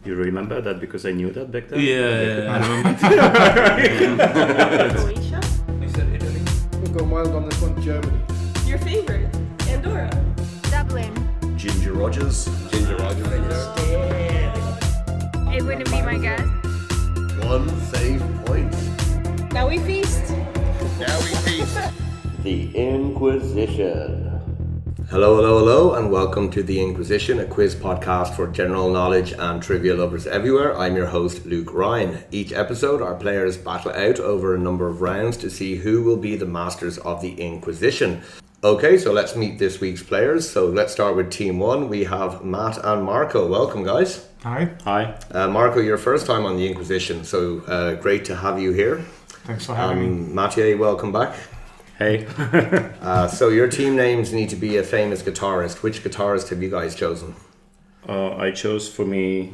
You remember that because I knew that back then? Yeah, Croatia? You said Italy? We'll go mild on this one, Germany. Your favorite? Andorra? Dublin. Ginger Rogers. It wouldn't be my guess. 1 save point. Now we feast. The Inquizition. Hello, and welcome to The Inquizition, a quiz podcast for general knowledge and trivia lovers everywhere. I'm your host, Luke Ryan. Each episode, our players battle out over a number of rounds to see who will be the masters of the Inquizition. Okay, so let's meet this week's players. So let's start with Team 1. We have Matt and Marco. Welcome, guys. Hi. Hi. Marco, your first time on the Inquizition, so great to have you here. Thanks for having me. Mathieu, welcome back. Hey. So your team names need to be a famous guitarist. Which guitarist have you guys chosen? I chose for me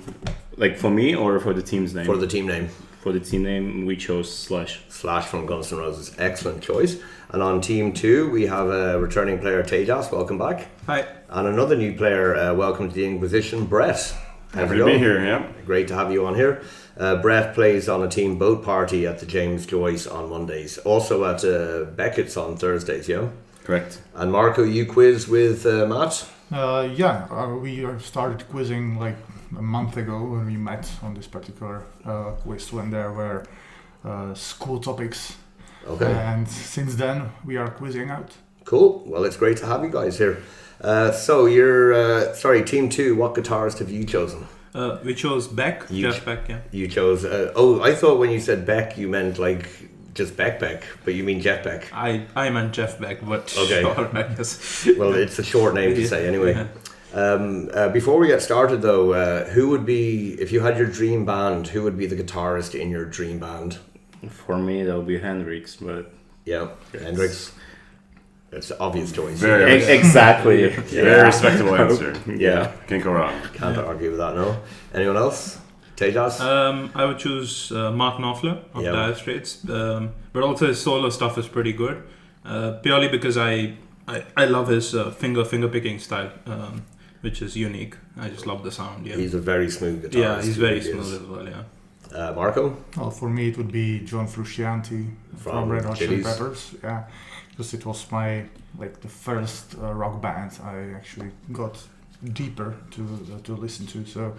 or for the team's name? For the team name. For the team name, we chose Slash. Slash from Guns N' Roses. Excellent choice. And on Team 2, we have a returning player, Tejas. Welcome back. Hi. And another new player, welcome to the Inquizition, Brett. Happy to be here, yeah. Great to have you on here. Brett plays on a team boat party at the James Joyce on Mondays. Also at Beckett's on Thursdays, yeah? Correct. And Marco, you quiz with Matt? We started quizzing like a month ago when we met on this particular quiz when there were school topics. Okay. And since then we are quizzing out. Cool. Well, it's great to have you guys here. So you're, Team 2, what guitarist have you chosen? We chose Beck, Jeff Beck, yeah. You chose, I thought when you said Beck you meant like just Beck, but you mean Jeff Beck. I meant Jeff Beck, but okay. Sure, I guess. Well, it's a short name to say anyway. Yeah. Before we get started though, who would be, if you had your dream band, who would be the guitarist in your dream band? For me, that would be Hendrix, but... Yeah, Hendrix. It's an obvious choice. Exactly. Yeah. Very respectable answer. Yeah. Can't go wrong. Can't argue with that, no. Anyone else? Tejas? I would choose Mark Knopfler of Dire Straits, but also his solo stuff is pretty good. Purely because I love his finger picking style, which is unique. I just love the sound. Yeah. He's a very smooth guitarist. Yeah, he's very smooth as well. Yeah. Marco? Well, for me it would be John Frusciante from Red Hot Chili Peppers. Yeah, because it was the first rock band I actually got deeper to listen to. So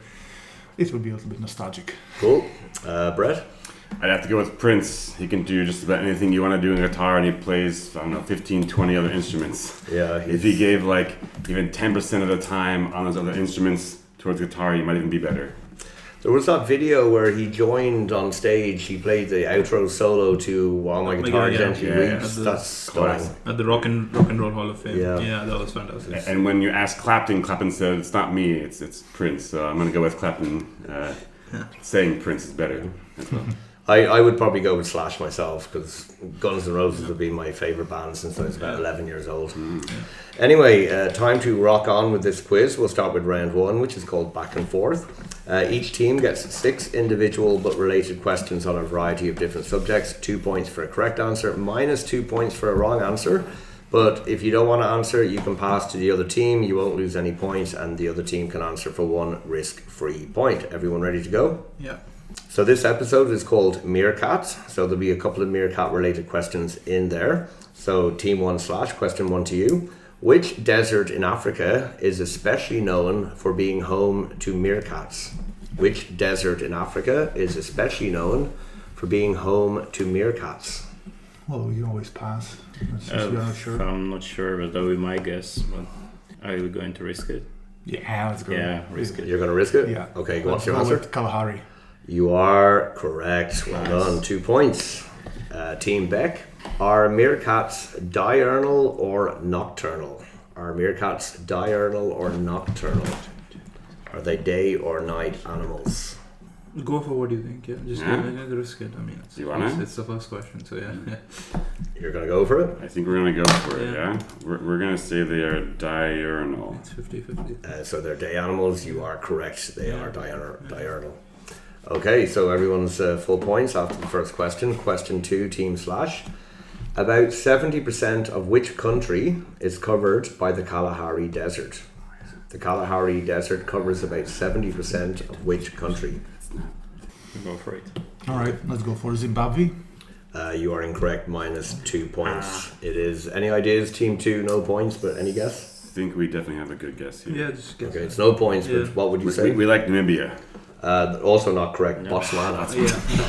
it would be a little bit nostalgic. Cool. Brett? I'd have to go with Prince. He can do just about anything you want to do in guitar, and he plays, 15, 20 other instruments. Yeah. If he gave even 10% of the time on those other instruments towards guitar, he might even be better. There was that video where he joined on stage. He played the outro solo to "While My Guitar Gently Weeps." That's stunning. At the Rock and Roll Hall of Fame. Yeah, that was fantastic. And when you asked Clapton said, "It's not me, it's Prince." So I'm going to go with Clapton saying Prince is better as well. I would probably go with Slash myself because Guns N' Roses have been my favourite band since I was about 11 years old. Anyway, time to rock on with this quiz. We'll start with round 1, which is called Back and Forth. Each team gets 6 individual but related questions on a variety of different subjects. 2 points for a correct answer, minus 2 points for a wrong answer. But if you don't want to answer, you can pass to the other team. You won't lose any points, and the other team can answer for 1 risk-free point. Everyone ready to go? Yeah. So this episode is called MEERKAT. So there'll be a couple of MEERKAT related questions in there. So Team 1 Slash, question 1 to you. Which desert in Africa is especially known for being home to meerkats? Which desert in Africa is especially known for being home to meerkats? Well, we can always pass. You're not sure. I'm not sure, but that would be my guess. But are you going to risk it? Yeah, let's go. Yeah, risk it. You're going to risk it? Yeah. Okay, what's your answer? Kalahari. You are correct. Well done. 2 points. Team Beck. Are meerkats diurnal or nocturnal? Are meerkats diurnal or nocturnal? Are they day or night animals? Go for what you think. Yeah, just risk it. I mean, it's the first question, so yeah. You're gonna go for it? I think we're going to go for it, yeah? We're going to say they are diurnal. It's 50-50. So they're day animals. You are correct. They are diurnal. Okay, so everyone's full points after the first question. Question 2, Team Slash. About 70% of which country is covered by the Kalahari Desert? The Kalahari Desert covers about 70% of which country? Go for it. All right, let's go for Zimbabwe. You are incorrect, minus 2 points. It is, any ideas? Team 2, no points, but any guess? I think we definitely have a good guess here. Yeah, just guess. Okay, it's no points, but what would you say? We like Namibia. Also not correct, Botswana.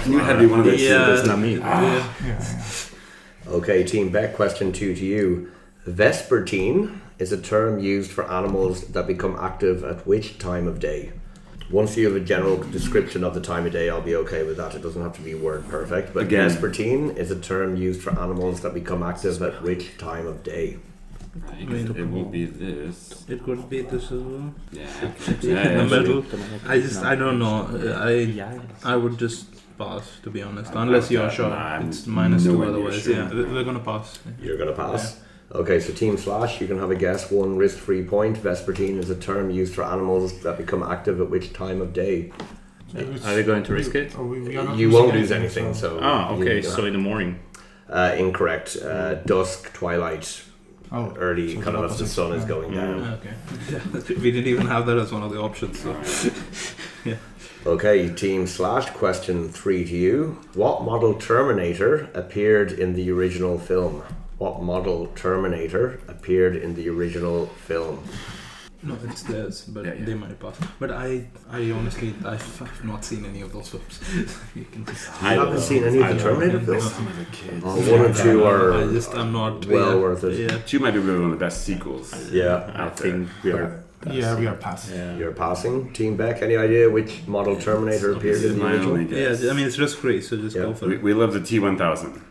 You had to be one of those. That's not me. Okay, Team Beck, question 2 to you. Vespertine is a term used for animals that become active at which time of day? Once you have a general description of the time of day, I'll be okay with that. It doesn't have to be word perfect. But Again. vespertine is a term used for animals that become active at which time of day? I mean, It will be this. it could be this as well. Yeah. In the middle. I don't know. I would just pass, to be honest. Unless you're sure. It's minus 2 otherwise. Sure. Yeah, we're gonna pass. You're going to pass? Okay, so Team Slash, you can have a guess. 1 risk-free point. Vespertine is a term used for animals that become active at which time of day? Are we going to risk it? We are not You losing won't lose anything, so... Okay, you so in the morning. Incorrect. Dusk, twilight, Oh, early, so kind of the as the opposite, sun is yeah. going down. Okay. We didn't even have that as one of the options. So. Okay, Team Slash, question 3 to you. What model Terminator appeared in the original film? What model Terminator appeared in the original film? No, it's theirs, but Yeah. they might pass. But I honestly, I've not seen any of those films. You can just. I haven't seen any of the Terminator films. Some of the kids. 1 and 2 are I'm not well worth it. Yeah. 2 might be really one of the best sequels. Yeah, I think we are. Yeah, we are passing. Yeah. you're passing. Team Beck, any idea which model Terminator appeared This in is the my original? only guess. Yeah, I mean it's risk free, so just Yeah. go for it. We love the T1000.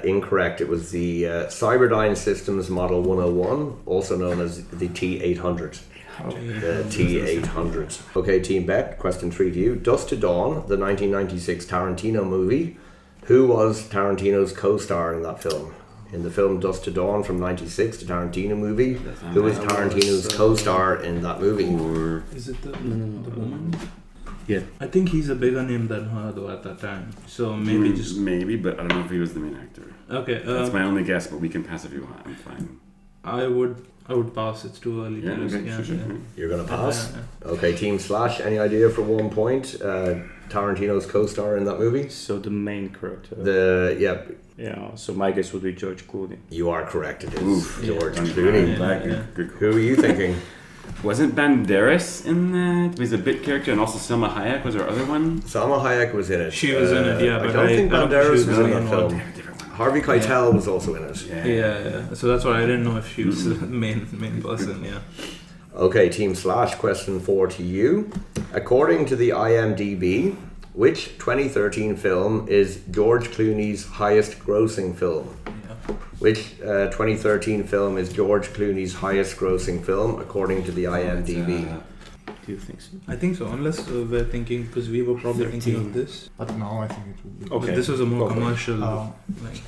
Incorrect. It was the Cyberdyne Systems Model 101, also known as the T800. The T800. Okay, Team Beck, question 3 to you. Dust to Dawn, the 1996 Tarantino movie. Who was Tarantino's co-star in that film? In the film Dust to Dawn from 96, the Tarantino movie, who was Tarantino's co-star in that movie? Or Is it the woman? Yeah. I think he's a bigger name than her though at that time. So maybe just maybe, but I don't know if he was the main actor. okay. That's my only guess, but we can pass if you want. I'm fine. I would pass. It's too early. Yeah, to risk. okay, sure. You're going to pass? Yeah. Okay, Team Slash, any idea for 1 point? Tarantino's co-star in that movie? So the main character. Yeah, So my guess would be George Clooney. you are correct. It is Oof. George Yeah. Clooney. Good Who are you thinking? Wasn't Banderas in that? He was a bit character, and also Selma Hayek was our other one. Salma Hayek was in it. She was in it, yeah, I but don't think I don't Banderas think she was was in in that one. film. Different one. Harvey Keitel was also in it. Yeah. So that's why I didn't know if she was the main person. Yeah. Okay, Team Slash, question 4 to you. According to the IMDb, which 2013 film is George Clooney's highest grossing film? Which 2013 film is George Clooney's highest grossing film according to the IMDb? Do you think so? I think so, unless we're thinking, because we were probably thinking of this. But no, I think it would be. Okay. But this was a more commercial. like,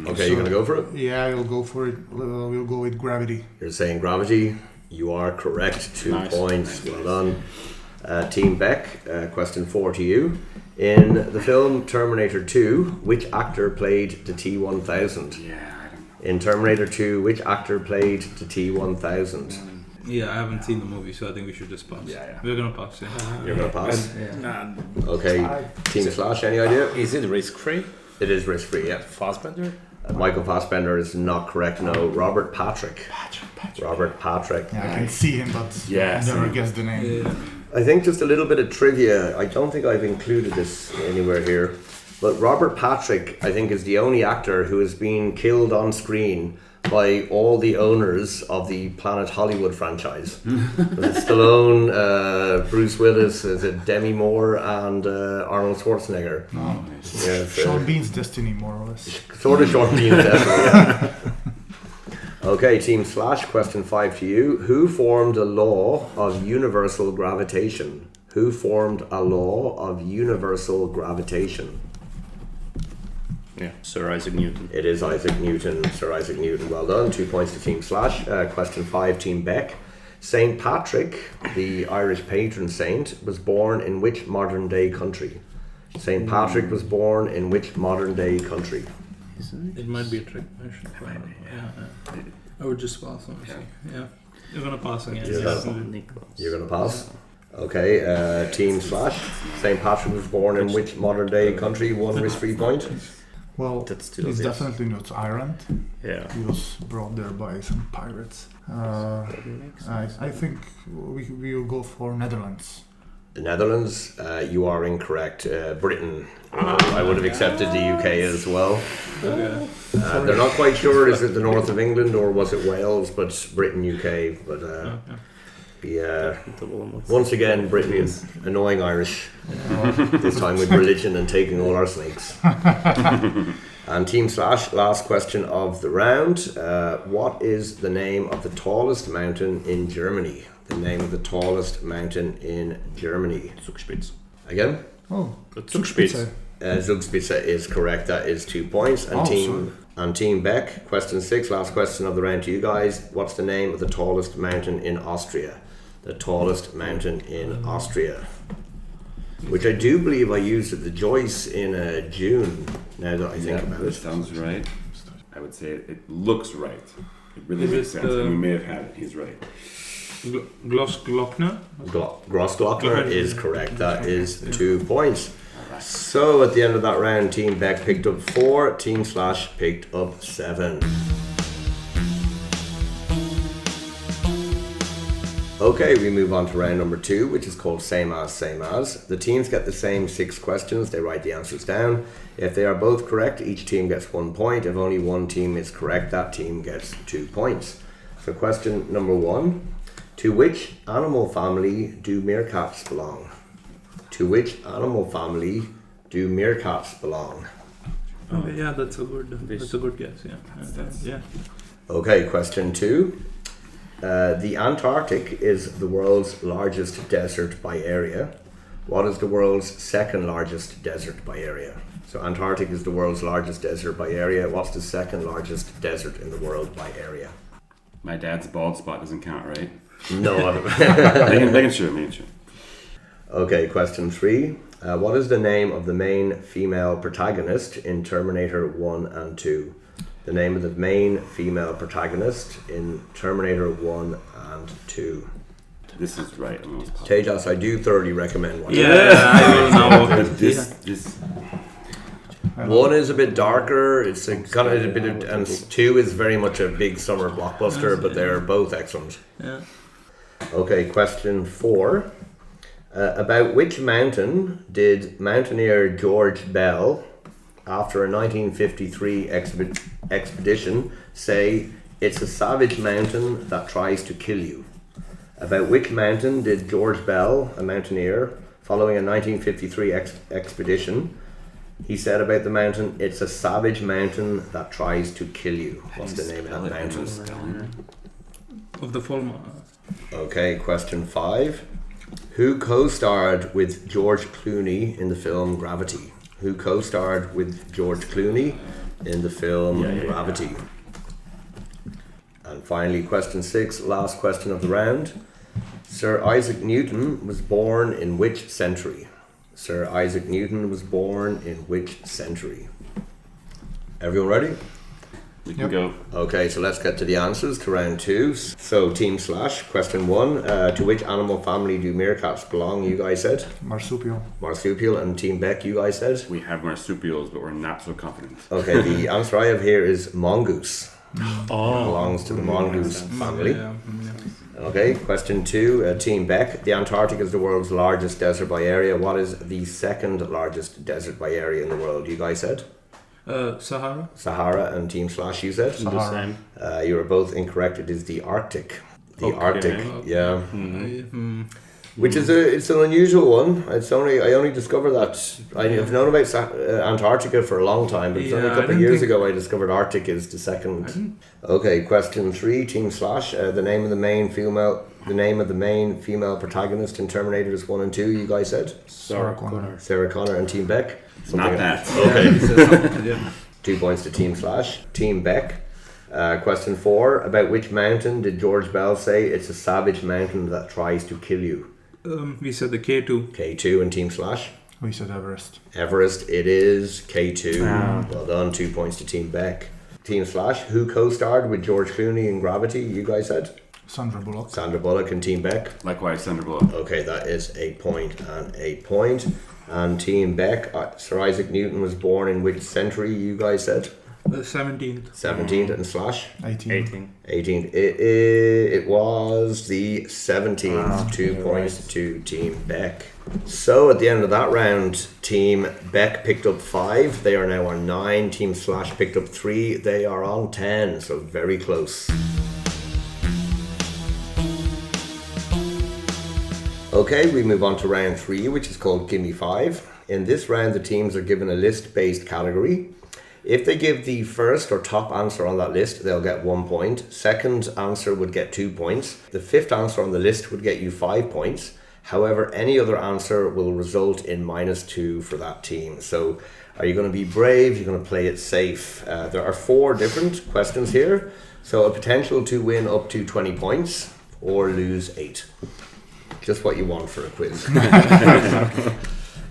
Okay, you're gonna go for it? yeah, I'll go for it. We'll go with Gravity. You're saying Gravity. You are correct. 2 Nice. points. Well done. Team Beck, question 4 to you. In the film Terminator 2, which actor played the T-1000? Yeah, I don't know. In Terminator 2, which actor played the T-1000? Yeah, I haven't seen the movie, so I think we should just pass. Yeah. We're gonna pass. Yeah. You're gonna pass? Nah. Okay, Team Slash, any idea? Is it risk free? It is risk-free, yeah. Fassbender? Michael Fassbender is not correct, no. Robert Patrick. Robert Patrick. Yeah, I can see him, but Yeah, never same. guess the name. Yeah. I think just a little bit of trivia. I don't think I've included this anywhere here. But Robert Patrick, I think, is the only actor who has been killed on screen by all the owners of the Planet Hollywood franchise. It's Stallone, Bruce Willis, is it Demi Moore, and Arnold Schwarzenegger. No, Yeah, it's, Sean Bean's destiny, more or less. sort of short being definitely, yeah. Okay, Team Slash, question 5 to you. Who formed a law of universal gravitation? Who formed a law of universal gravitation? Yeah, Sir Isaac Newton. It is Isaac Newton, Sir Isaac Newton. Well done. 2 points to Team Slash. Question 5, Team Beck. Saint Patrick, the Irish patron saint, was born in which modern day country? Saint Patrick was born in which modern day country? It might be a trick question. Yeah. I would just pass, honestly. Yeah. You're gonna pass again. You're gonna pass. Okay, Team Slash. St. Patrick was born in which modern day country? One risk-free point. Well, That's too it's obvious. definitely not Ireland. Yeah. He was brought there by some pirates. I think we will go for Netherlands. The Netherlands, you are incorrect. Britain. I would have accepted the UK as well. They're not quite sure, is it the north of England or was it Wales, but Britain, UK. But once again, Britain is annoying Irish. This time with religion and taking all our snakes. And Team Slash, last question of the round. What is the name of the tallest mountain in Germany? The name of the tallest mountain in Germany. Zugspitze. Again? Oh, Zugspitze. Zugspitze is correct. That is 2 points. And Team Beck, question 6, last question of the round to you guys. What's the name of the tallest mountain in Austria? The tallest mountain in Austria. Which I do believe I used at the Joyce in June, now that I think about it. Sounds right. I would say it looks right. It really makes sense. And we may have had it. He's right. Grossglockner? Grossglockner is correct. That is 2 points. So at the end of that round, Team Beck picked up 4, Team Slash picked up 7. Okay, we move on to round number 2, which is called Same As, Same As. The teams get the same 6 questions. They write the answers down. If they are both correct, each team gets 1 point. If only one team is correct, that team gets 2 points. So question number 1. To which animal family do meerkats belong? To which animal family do meerkats belong? Oh yeah, that's a good guess. Yeah. Okay, question 2. The Antarctic is the world's largest desert by area. What is the world's second largest desert by area? So Antarctic is the world's largest desert by area. What's the second largest desert in the world by area? My dad's bald spot doesn't count, right? No. Making sure. Okay, question 3. What is the name of the main female protagonist in Terminator 1 and 2? The name of the main female protagonist in Terminator 1 and 2. This is right. I'm almost positive. Tejas, I do thoroughly recommend watching. I will know. This 1 is a bit darker. It's a kind of a bit of, and 2 is very much a big summer blockbuster, but they're both excellent. Yeah. Okay, question 4. About which mountain did mountaineer George Bell, after a 1953 expedition, say, "It's a savage mountain that tries to kill you"? About which mountain did George Bell, a mountaineer, following a 1953 expedition, he said about the mountain, "It's a savage mountain that tries to kill you"? What's the name of that mountain? Of the full. Okay, question 5. Who co-starred with George Clooney in the film Gravity? Who co-starred with George Clooney in the film Gravity? And finally, question 6, last question of the round. Sir Isaac Newton was born in which century? Sir Isaac Newton was born in which century? Everyone ready? we can go. Okay, so let's get to the answers to round 2. So, Team Slash, question 1. To which animal family do meerkats belong? You guys said? Marsupial. Marsupial. And Team Beck, you guys said? We have marsupials, but we're not so confident. Okay, the answer I have here is mongoose. Belongs to the mongoose family. Okay, question 2. Team Beck, the Antarctic is the world's largest desert by area. What is the second largest desert by area in the world? You guys said? Sahara. Sahara. And Team Slash, you said? Sahara. You are both incorrect. It is the Arctic. The Arctic, yeah. Which is it's an unusual one. I only discovered that. I've known about Antarctica for a long time, but it's only a couple of years ago I discovered Arctic is the second. Okay, question 3, Team Slash. The name of the main female protagonist in Terminators 1 and 2. You guys said Sarah Connor. Sarah Connor and Team Beck. Not that. Okay. 2 points to Team Slash. Team Beck. Question 4. About which mountain did George Bell say it's a savage mountain that tries to kill you? We said the K2. K2 and Team Slash. We said Everest. Everest, it is K2. Well done. 2 points to Team Beck. Team Slash, who co-starred with George Clooney in Gravity? You guys said? Sandra Bullock. Sandra Bullock and Team Beck. Likewise, Sandra Bullock. Okay, that is a point and a point. And Team Beck, Sir Isaac Newton was born in which century, you guys said? The 17th. 17th and Slash? 18. 18th. It was the 17th. 2 points to Team Beck. So at the end of that round, Team Beck picked up 5. They are now on 9. Team Slash picked up 3. They are on 10. So very close. Okay, we move on to round 3, which is called Gimme 5. In this round, the teams are given a list-based category. If they give the first or top answer on that list, they'll get 1 point. Second answer would get 2 points. The fifth answer on the list would get you 5 points. However, any other answer will result in -2 for that team. So are you going to be brave? You're going to play it safe. There are 4 different questions here. So a potential to win up to 20 points or lose 8. Just what you want for a quiz.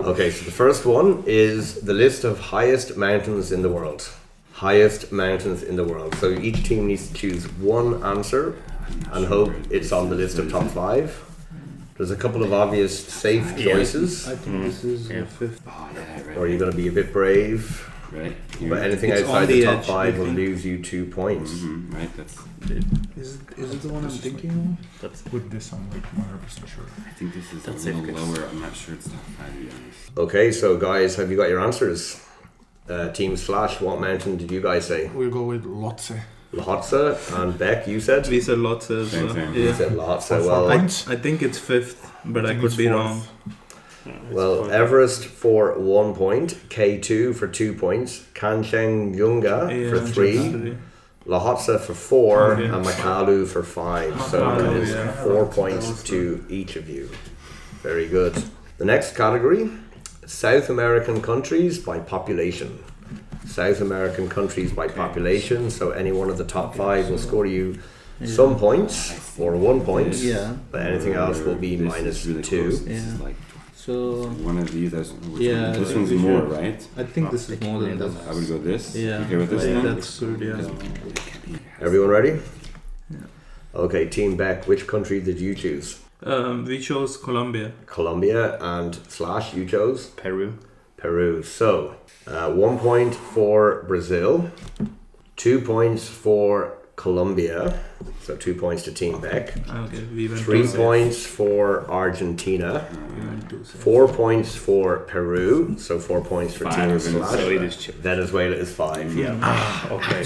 Okay, so the first one is the list of highest mountains in the world. Highest mountains in the world. So each team needs to choose one answer and hope it's on the list of top 5. There's a couple of obvious safe choices. I think this is the 5th. Oh, yeah, right. Or you're going to be a bit brave. Right. But anything It's outside on the the top edge, 5 will I think. lose you 2 points. Right, that's. Is it the one I'm thinking With this, I'm like 100% sure. I think this is That's a little safe guess. lower. I'm not sure it's top 5 to be honest. Okay, so guys, have you got your answers? Team Slash, what mountain did you guys say? We'll go with Lhotse. Lhotse, and Beck, you said? We said lots as Same, well. same. You Yeah. said Lhotse. For 4 Well, points. I think it's 5th, but I think could it's be 4th. wrong. well, Everest for 1 point, K2 for 2 points, Kanchenjunga Yeah, for 3, just- Lhotse for 4, Okay. and Makalu for 5. So Makalu, that is yeah. 4 points to each of you. Very good. The next category, South American countries by population. South American countries by population. So any one of the top 5 will score you some points or 1 point. Yeah. But anything else will be This minus is really 2. close. This Yeah. is like So one of these. Which Yeah, one? I This think one's we more, should. right? I think this is more than that. I would go this. Yeah. Okay with this Like then? That's good, yeah. Everyone ready? Okay, Team Beck, which country did you choose? We chose Colombia. Colombia, and Slash, you chose? Peru. Peru. So, 1 point for Brazil, 2 points for Colombia, so 2 points to Team Beck, Okay, we went 3 too safe. points for Argentina, We went too safe. 4 points for Peru, so 4 points for 5 Team Venezuela. Slash. So it is chip. Venezuela is 5, yeah. Okay.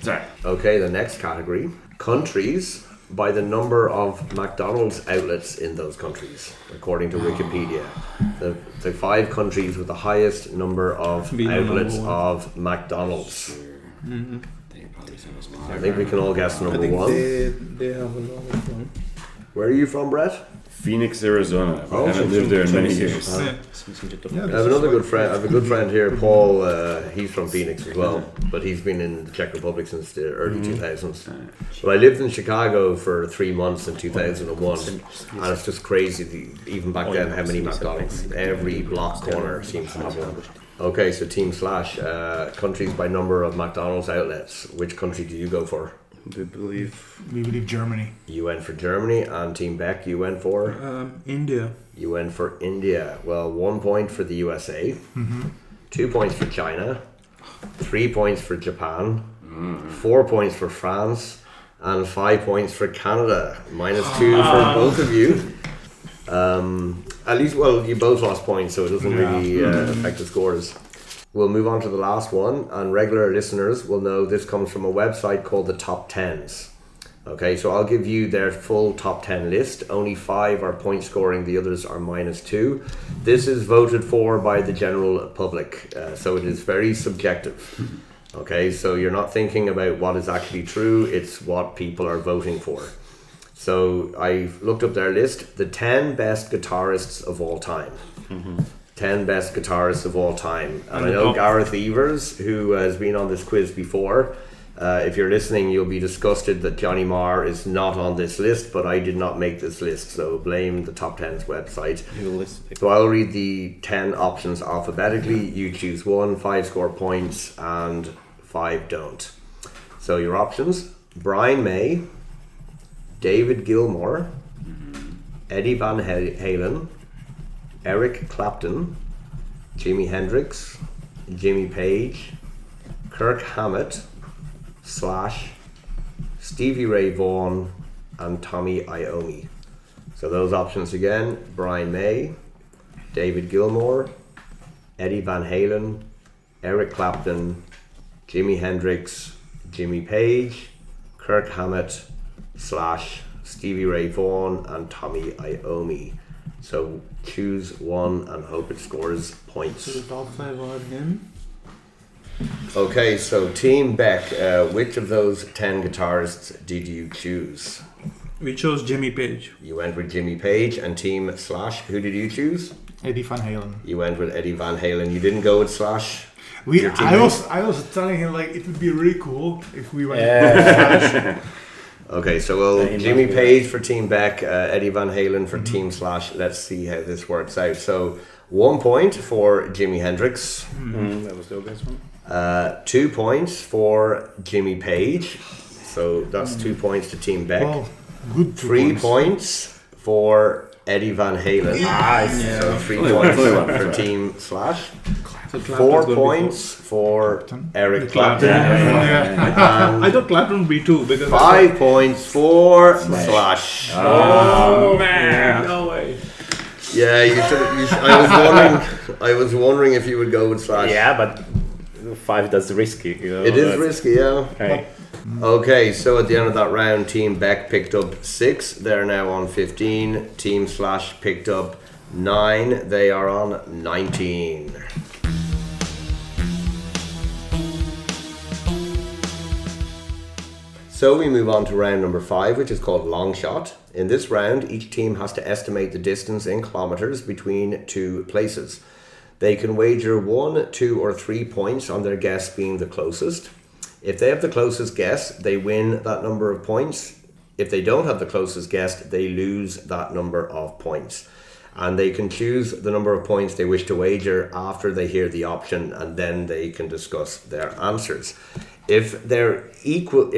Sorry. Okay, the next category, countries by the number of McDonald's outlets in those countries, according to Wikipedia. The 5 countries with the highest number of Being outlets number one. of McDonald's. Mhm. They probably sent us one. I think we can all guess I number think 1. they have a lot of them. Where are you from, Brett? Phoenix, Arizona. I Oh, haven't so lived there in many 26. years. Yeah. I have another good friend. I have a good friend here, Paul. He's from Phoenix as well, but he's been in the Czech Republic since the early 2000s. But I lived in Chicago for 3 months in 2001, and it's just crazy. Even back then, how many McDonald's? Every block corner seems to have one. Okay, so Team Slash, countries by number of McDonald's outlets. Which country do you go for? We believe We believe Germany. You went for Germany, and Team Beck, you went for? India. You went for India. Well, 1 point for the USA, 2 points for China, 3 points for Japan, 4 points for France, and 5 points for Canada. -2 for both of you. At least, well, you both lost points, so it doesn't really affect the scores. We'll move on to the last one, and regular listeners will know this comes from a website called the Top Tens. Okay, so I'll give you their full top 10 list. Only 5 are point scoring, the others are -2. This is voted for by the general public, so it is very subjective. Okay, so you're not thinking about what is actually true, it's what people are voting for. So I looked up their list, the 10 best guitarists of all time. 10 best guitarists of all time. And I know Gareth Evers, who has been on this quiz before, if you're listening, you'll be disgusted that Johnny Marr is not on this list, but I did not make this list, so blame the Top 10's website. So I'll read the 10 options alphabetically. You choose 1, 5 score points, and 5 don't. So your options: Brian May, David Gilmour, Eddie Van Halen, Eric Clapton, Jimi Hendrix, Jimmy Page, Kirk Hammett / Stevie Ray Vaughan and Tommy Iommi. So those options again: Brian May, David Gilmour, Eddie Van Halen, Eric Clapton, Jimi Hendrix, Jimmy Page, Kirk Hammett / Stevie Ray Vaughan and Tommy Iommi. So choose one and hope it scores points. So the top 5 are him. Okay, so Team Beck, which of those 10 guitarists did you choose? We chose Jimmy Page. You went with Jimmy Page. And Team / who did you choose? Eddie Van Halen. You went with Eddie Van Halen. You didn't go with / I was telling him like it would be really cool if we went with Okay, so we'll Jimmy Page for Team Beck, Eddie Van Halen for Team / Let's see how this works out. So 1 point for Jimi Hendrix. That was the obvious one. 2 points for Jimmy Page. So that's 2 points to Team Beck. Well, good 3 points for Eddie Van Halen. Nice. So 3 Only points one. for Team / So 4 points for Eric Clapton. I thought Clapton would be 2 because 5 points for / Oh man! No way. Yeah, you should. I was wondering if you would go with / Yeah, but 5 that's risky. You know, It is risky, yeah. Okay. Okay, so at the end of that round, Team Beck picked up 6. They're now on 15. Team / picked up 9. They are on 19. So we move on to round number 5, which is called long shot. In this round, each team has to estimate the distance in kilometers between 2 places. They can wager 1, 2 or 3 points on their guess being the closest. If they have the closest guess, they win that number of points. If they don't have the closest guess, they lose that number of points. And they can choose the number of points they wish to wager after they hear the option, and then they can discuss their answers. If they're equal,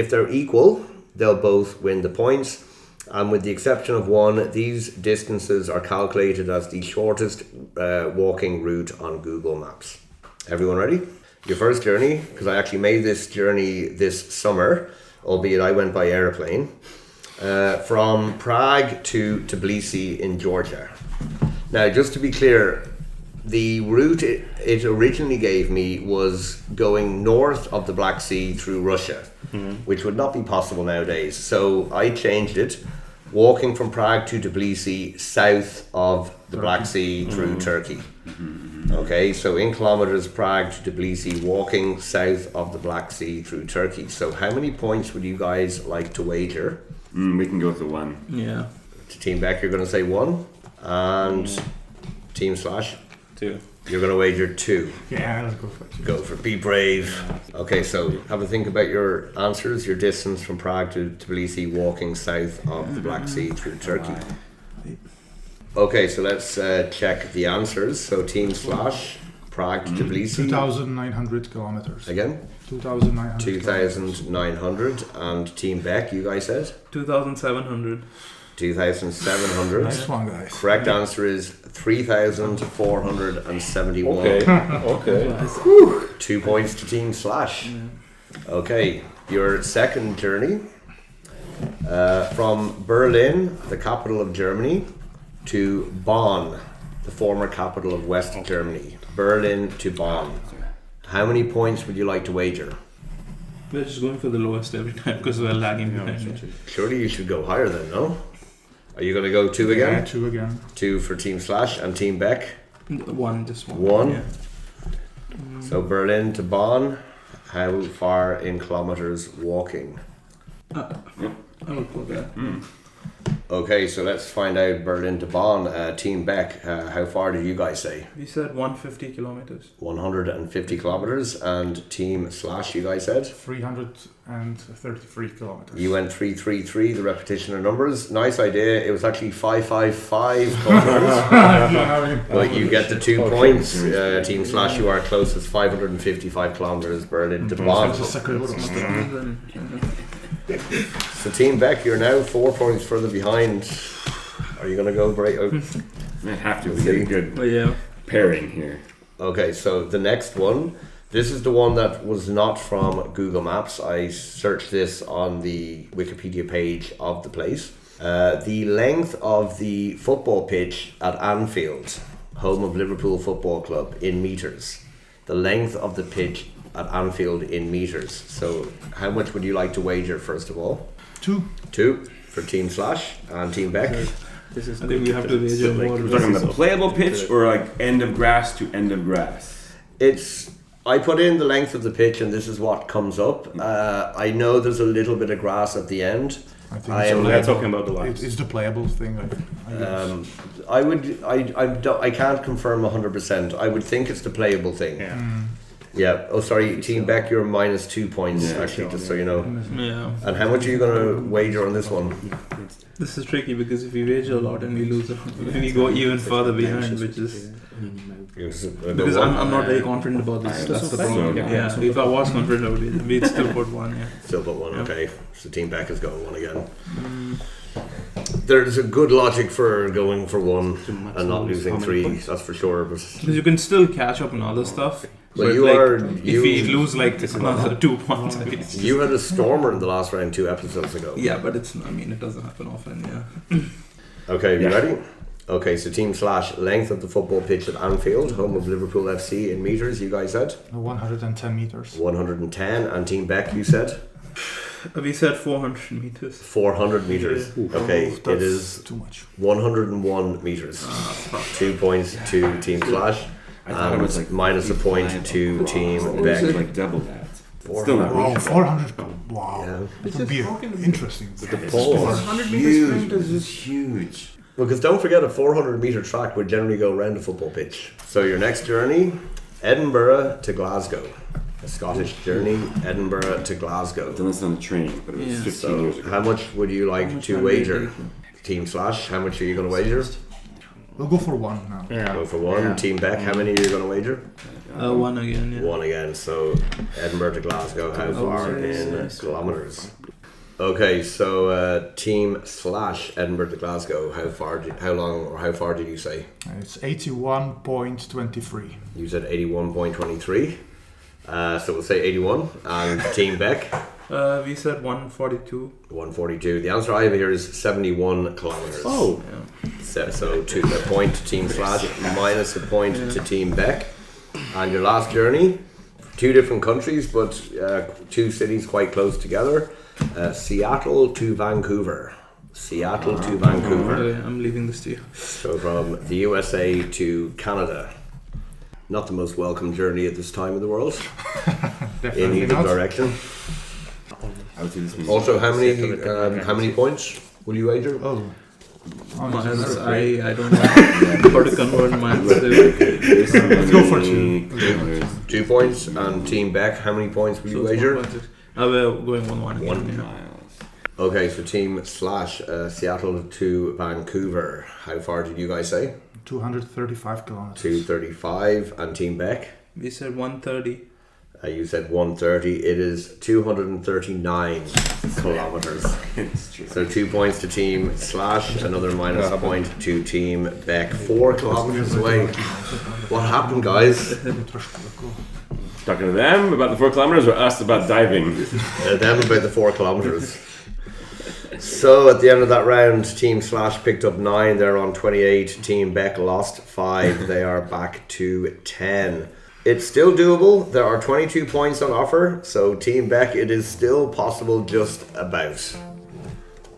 they'll both win the points. And with the exception of one, these distances are calculated as the shortest walking route on Google Maps. Everyone ready? Your first journey, because I actually made this journey this summer, albeit I went by airplane, from Prague to Tbilisi in Georgia. Now, just to be clear, the route it originally gave me was going north of the Black Sea through Russia, which would not be possible nowadays. So I changed it, walking from Prague to Tbilisi, south of the Black Sea through Turkey. Okay, so in kilometers, Prague to Tbilisi, walking south of the Black Sea through Turkey. So how many points would you guys like to wager? We can go with the 1. Yeah. To Team Beck, you're going to say 1, and Team / 2. you're going to wager 2. Yeah, let's go for it. Go for be brave. Okay, so have a think about your answers, your distance from Prague to Tbilisi, walking south of the Black Sea through Turkey. Okay, so let's check the answers. So Team / Prague to Tbilisi. 2,900 kilometers. Again? 2,900. 2,900. And Team Beck, you guys said? 2,700. 2,700. Nice one, guys. Correct answer is 3,471. Okay. 2 points to Team / Okay, your second journey from Berlin, the capital of Germany, to Bonn, the former capital of West Germany. Berlin to Bonn. How many points would you like to wager? We're just going for the lowest every time because we're lagging behind. Surely you should go higher then, no? Are you going to go 2 again? Yeah, 2 again. 2 for Team / and Team Beck? 1, just 1. 1. Yeah. So Berlin to Bonn, how far in kilometers walking? I would go there. Okay, so let's find out Berlin to Bonn. Team Beck, how far did you guys say? We said 150 kilometers. 150 kilometers. And Team / you guys said? 333 kilometers. You went 333, the repetition of numbers. Nice idea. It was actually 555 kilometers. But you get the 2 points. Team / you are closest, 555 kilometers, Berlin to Bonn. So Team Beck, you're now 4 points further behind. Are you going to go break? I have to. We get a good pairing here. Okay, so the next one. This is the one that was not from Google Maps. I searched this on the Wikipedia page of the place. The length of the football pitch at Anfield, home of Liverpool Football Club, in metres. The length of the pitch at Anfield in metres. So how much would you like to wager, first of all? 2. 2 for Team Slash and Team Beck. I think we have to wager more. We're talking about playable pitch or like end of grass to end of grass? I put in the length of the pitch and this is what comes up. I know there's a little bit of grass at the end. I think So we're talking about the lines. It's the playable thing. I guess. I can't confirm 100%. I would think it's the playable thing. Yeah. Yeah. Oh, sorry, Team Beck, you're minus 2 points, actually, just so you know. Yeah. And how much are you going to wager on this one? This is tricky because if we wager a lot and we lose, we go even further behind, which is because I'm not very confident about this. That's the problem. Yeah. If I was confident, I would. We'd still put 1. Yeah. Still put 1. Okay. So Team Beck is going 1 again. There's a good logic for going for 1 and not losing 3. That's for sure. Because you can still catch up on other stuff. Well, if we lose like another 2 points, I mean, you had a stormer in the last round 2 episodes ago. Yeah, but it doesn't happen often. Yeah. Okay, you ready? Okay, so Team Slash, length of the football pitch at Anfield, home of Liverpool FC in metres, you guys said? 110 meters. 110, and Team Beck, you said? We said 400 meters. 400 meters. Okay, it is too much. 101 meters. 2 points to Team Slash. I thought it was like minus a point to Team Beck. Like double that. Still not Wow, reachable. 400. Wow. Yeah. It would be interesting. The pole. 100 meters sprint is huge. Because don't forget, a 400 metre track would generally go around a football pitch. So your next journey, Edinburgh to Glasgow. A Scottish journey, Edinburgh to Glasgow. I've done this on the train, but it was 15 years ago. How much would you like to wager? Team Slash, how much are you going to wager? We'll go for 1 now. Yeah. Go for 1. Team Beck, how many are you going to wager? 1 again. Yeah. 1 again. So Edinburgh to Glasgow, how far in kilometres? Okay, so Team Slash, Edinburgh to Glasgow, how far did you say? It's 81.23. You said 81.23. So we'll say 81. And Team Beck? We said 142. 142. The answer I have here is 71 kilometres. Oh. So a point to Team Slash, minus a point to Team Beck. And your last journey, 2 different countries, but 2 cities quite close together. Seattle to Vancouver. Seattle to Vancouver. Okay, I'm leaving this to you. So from the USA to Canada. Not the most welcome journey at this time of the world. In either direction. Also, how many points will you wager? I don't know how to convert mine. Let's go for 2. 2 points. And Team Beck, how many points will you wager? We're going 1-1. 1 miles. Okay, so Team Slash, Seattle to Vancouver. How far did you guys say? 235 kilometers. 235. And Team Beck? We said 130. You said 130. It is 239 kilometers. So 2 points to Team Slash, another minus a point to Team Beck. 4 kilometers away. What happened, guys? Talking to them about the 4 kilometers or us about diving? Them about the 4 kilometers. So at the end of that round, Team Slash picked up 9. They're on 28. Team Beck lost 5. They are back to 10. It's still doable. There are 22 points on offer. So Team Beck, it is still possible just about.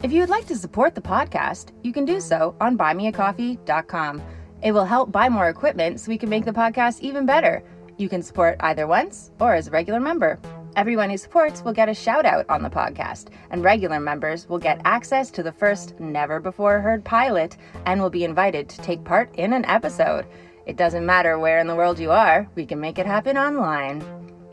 If you would like to support the podcast, you can do so on buymeacoffee.com. It will help buy more equipment so we can make the podcast even better. You can support either once or as a regular member. Everyone who supports will get a shout out on the podcast, and regular members will get access to the first never-before-heard pilot and will be invited to take part in an episode. It doesn't matter where in the world you are, we can make it happen online.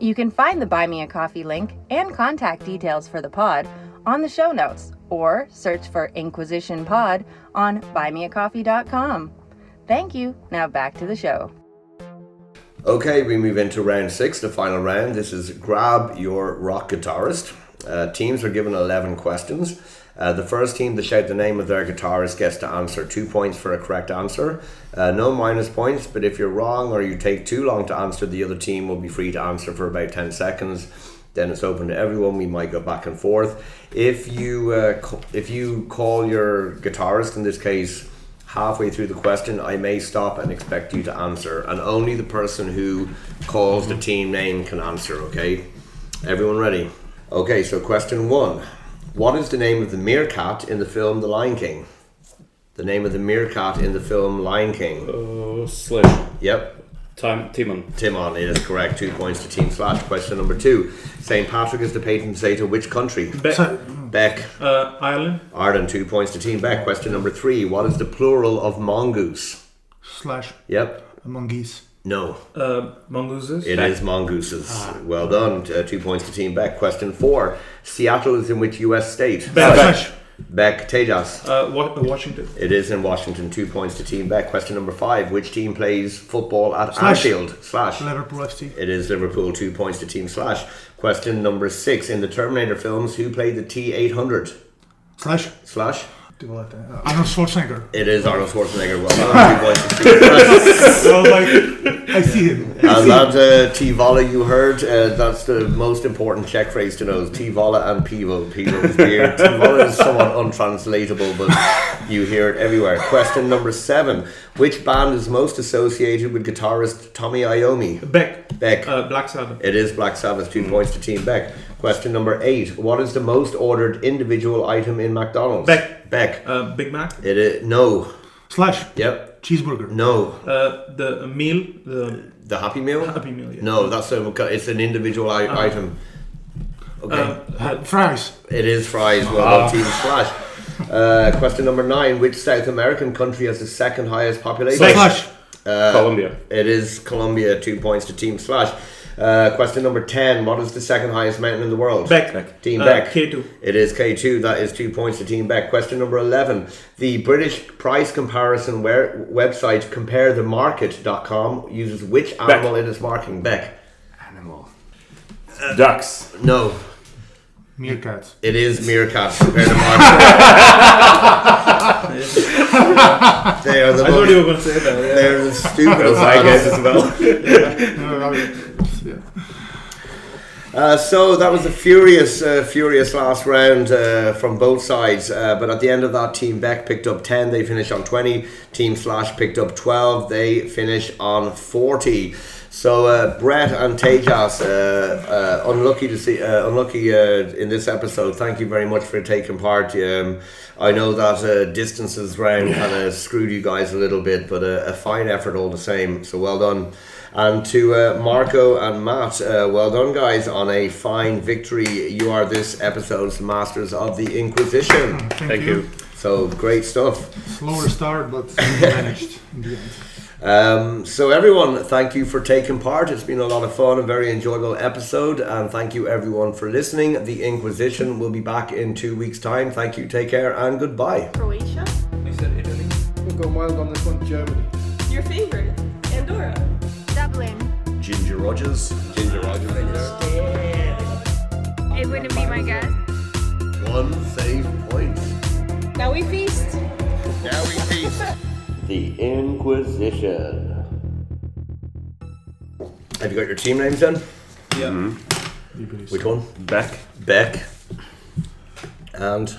You can find the Buy Me a Coffee link and contact details for the pod on the show notes, or search for Inquizition Pod on buymeacoffee.com. Thank you. Now back to the show. Okay, we move into round 6, the final round. This is Grab Your Rock Guitarist. Teams are given 11 questions. The first team to shout the name of their guitarist gets to answer. 2 points for a correct answer. No minus points, but if you're wrong or you take too long to answer, the other team will be free to answer for about 10 seconds. Then it's open to everyone. We might go back and forth. If you call your guitarist, in this case, halfway through the question, I may stop and expect you to answer. And only the person who calls the team name can answer, okay? Everyone ready? Okay, so question 1. What is the name of the meerkat in the film The Lion King? The name of the meerkat in the film Lion King. Slash. Yep. Timon. Timon is correct. 2 points to Team Slash. Question number 2. St. Patrick is the patron saint of which country? Beck. Ireland. Ireland. 2 points to Team Beck. Question number 3. What is the plural of mongoose? Slash. Yep. Mongoose. No. Mongooses. It is mongooses. Well done. 2 points to Team Beck. Question 4. Seattle is in which US state? Slash. Beck. Tejas. Washington. It is in Washington. 2 points to Team Beck. Question number 5. Which team plays football at Slash. Anfield? Slash. Liverpool FC. It is Liverpool. 2 points to Team Slash. Question number 6. In the Terminator films, who played the T-800? Slash. Slash. Arnold Schwarzenegger. It is Arnold Schwarzenegger. Well done. 2 points to Team Slash. So I see him. And that T-Vola you heard, that's the most important Czech phrase to know, is T-Vola and Pivo. Pivo is beer. T-Vola is somewhat untranslatable, but you hear it everywhere. Question number 7. Which band is most associated with guitarist Tommy Iommi? Beck. Beck. Black Sabbath. It is Black Sabbath. 2 points to Team Beck. Question number 8. What is the most ordered individual item in McDonald's? Beck. Big Mac. It is no. Slash. Yep. Cheeseburger. No. The meal. The Happy Meal? Happy Meal, yeah. No, it's an individual item. Okay. Fries. It is fries. Well done, Team Slash. Question number 9. Which South American country has the second highest population? Slash. Colombia. It is Colombia. 2 points to Team Slash. Question number 10. What is the second highest mountain in the world? Beck. Team Beck. K2. It is K2. That is 2 points to Team Beck. Question number 11. The British price comparison website comparethemarket.com uses which animal in its marketing? Beck. Animal. Ducks. No. Meerkats. It is meerkats. Compare the market. They are the I thought you were going to say that. Yeah. They're the stupidest. I guess as well. So that was a furious last round from both sides. But at the end of that, Team Beck picked up 10. They finished on 20. Team Slash picked up 12. They finish on 40. So Brett and Tejas, unlucky in this episode. Thank you very much for taking part. I know that distances round kind of screwed you guys a little bit, but a fine effort all the same. So well done. And to Marco and Matt, well done guys on a fine victory. You are this episode's masters of the Inquisition. Thank you. So great stuff. Slower start, but managed in the end. So everyone, thank you for taking part. It's been a lot of fun, a very enjoyable episode, and thank you everyone for listening. The Inquisition will be back in 2 weeks' time. Thank you, take care, and goodbye. Croatia? I said Italy. We'll go wild on this one. Germany. Your favorite? Andorra? Dublin. Ginger Rogers. It wouldn't be my guess. 1 save point. Now we feast. The Inquisition. Have you got your team names then? Yeah. Which one? Beck. Beck. And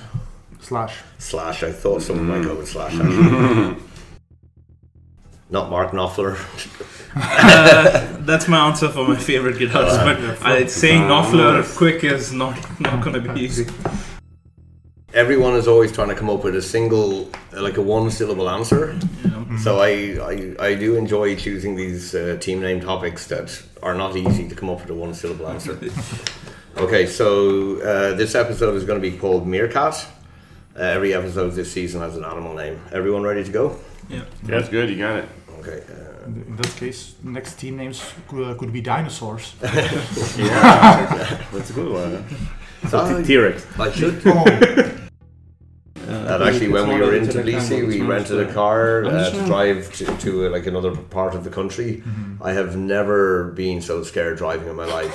Slash. Slash. I thought someone might go with Slash actually. Not Mark Knopfler. That's my answer for my favorite guitarist, but saying Knopfler quick is not going to be easy. Everyone is always trying to come up with a single, like a one-syllable answer. Yeah. So I do enjoy choosing these team name topics that are not easy to come up with a one-syllable answer. Okay, so this episode is going to be called Meerkat. Every episode this season has an animal name. Everyone ready to go? Yeah. That's good, you got it. Okay. In that case, next team names could be dinosaurs. Yeah, that's a good one. So T-Rex. I should. And actually, when we were in Tbilisi, we rented a car to drive to like another part of the country. I have never been so scared driving in my life.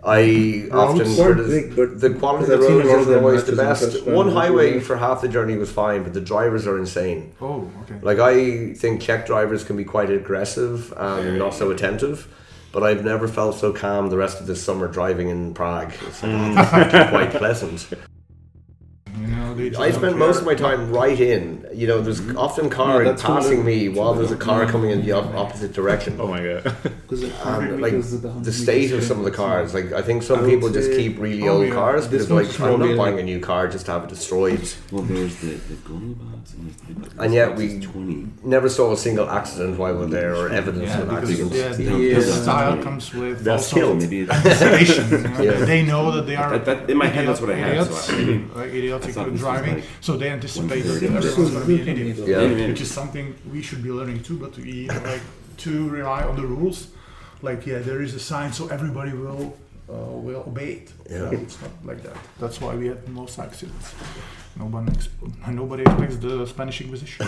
I often the quality of the roads isn't always the best. One highway for half the journey was fine, but the drivers are insane. Oh, okay. Like I think Czech drivers can be quite aggressive and not so attentive, but I've never felt so calm the rest of this summer driving in Prague. It's quite pleasant. You know, I spend most of my time right in. You know, there's often cars passing me while there's a car coming in the opposite direction. Oh my god! And like the state of some of the cars, like I think some people just keep really old cars because like I'm not buying a new car just to have it destroyed. Well, there's the and yet we never saw a single accident while we're there or evidence of an accident. The style comes with their skill. Maybe they know that they are. In my head, that's what I have. Idiotic driving, so they anticipate that everyone's going to be an idiot, which is something we should be learning too. But we like to rely on the rules. Like there is a sign, so everybody will obey it. Yeah, it's not like that. That's why we had most accidents. Nobody expects the Spanish Inquisition.